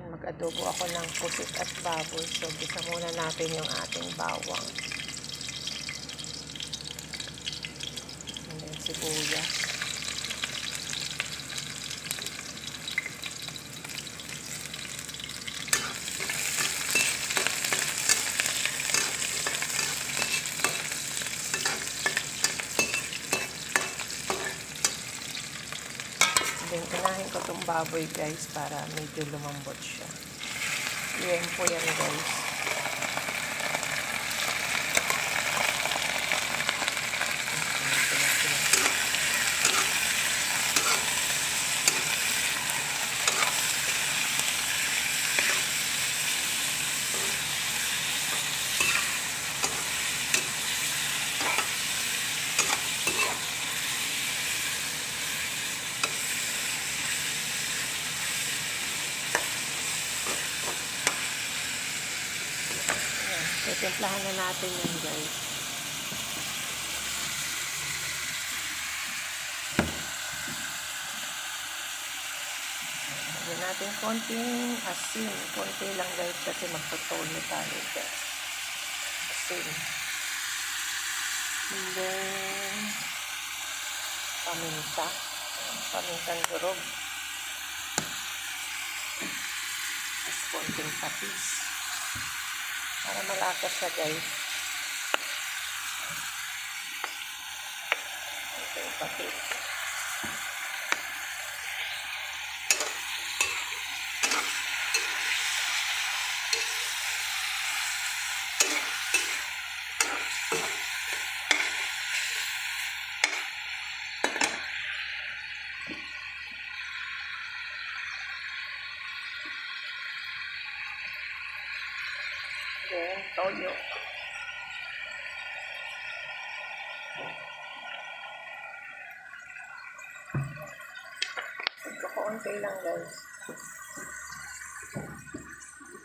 Ayan, mag-adobo ako ng pusit at baboy. So, gisa muna natin yung ating bawang. And then, sibuyas. Then, unahin ko itong baboy, guys, para medyo lumambot siya. Yan po yan, guys. Timplahan na natin yan, guys. Lagyan natin konting asin. Konti lang, guys, kasi magtutolo tayo, guys. Asin. And then, paminta. Pamintang durog. Tapos konting patis. Para malasa siya, guys. Ito yung patis. Then, toyo. Ito konti lang, guys.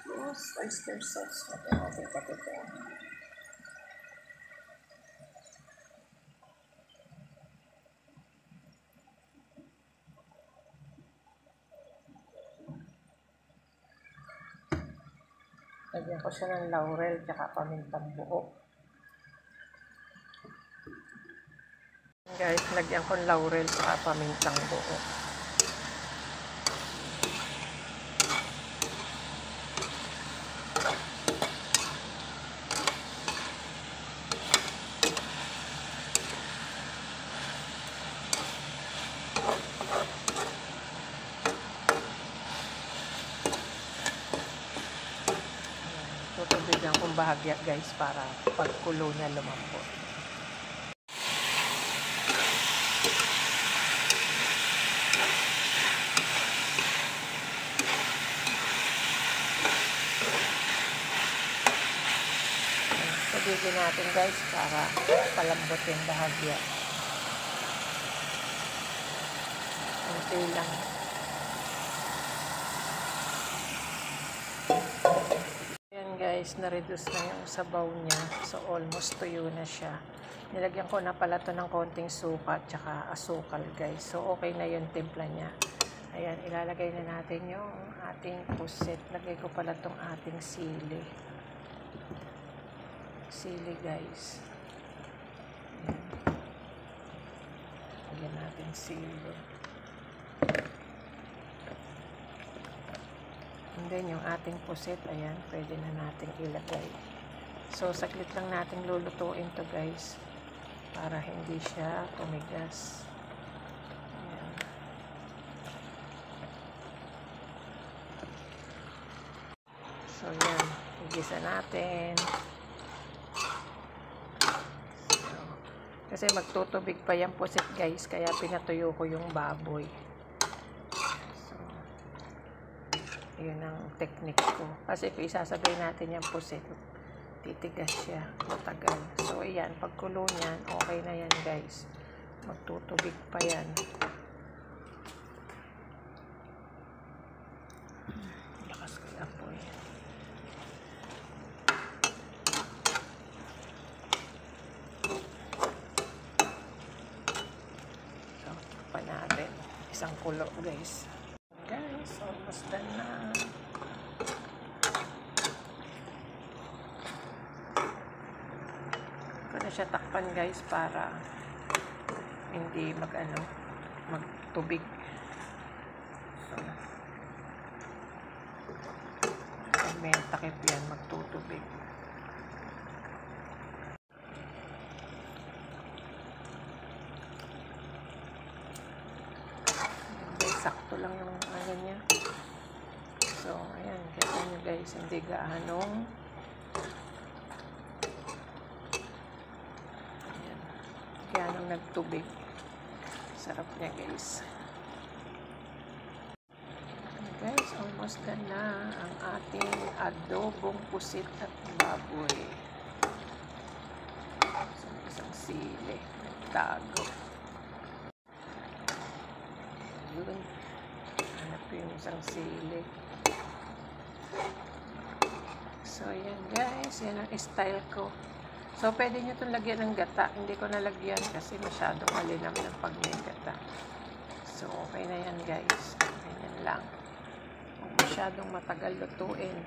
Tapos, oyster sauce. Lagyan natin patito. Lagyan ko siya ng laurel tsaka pamintang buo. Guys, lagyan ko ng laurel tsaka pamintang buo. Tutubigan kong bahagya, guys, para pagkulo niya lumambot. Tutubigan natin, guys, para palambot yung bahagya. Kunti lang. Guys, na-reduce na yung sabaw niya. So, almost tuyo na siya. Nilagyan ko na pala to ng konting suka at saka asukal, guys. So, okay na yung timpla niya. Ayan, ilalagay na natin yung ating pusit. Lagay ko pala tong ating sili. Sili, guys. Ayan. Lagyan natin sili. And then, yung ating pusit, ayan, pwede na natin ilagay. So, saglit lang natin lulutuin to, guys, para hindi siya tumigas. Ayan. So, yan. Igisa natin. So, kasi magtutubig pa yung pusit, guys, kaya pinatuyo ko yung baboy. Yun ang technique ko. Kasi kung isasabay natin yung pusit, titigas siya. Matagal. So, ayan. Pagkulo niyan, okay na yan, guys. Magtutubig pa yan. Lakas ko yung apoy. So, pa natin. Isang kulo, guys. Guys, almost done na. na siya takpan guys para hindi magtubig. So, pag may takip yan, magtutubig. Sakto lang yung ano niya. So, ayan. Kita nyo guys, hindi gaanong ayan. Gaanong nagtubig. Sarap niya guys. Guys, almost done na ang ating adobong pusit at baboy. So, isang sili. Nagtago. Yun. Hanap ko yung isang sili. So, yan guys. Yan ang style ko. So, pwede nyo itong lagyan ng gata. Hindi ko nalagyan kasi masyadong malinam ng pag may gata. So, okay na yan guys. Ganyan lang. Kung masyadong matagal lutuin,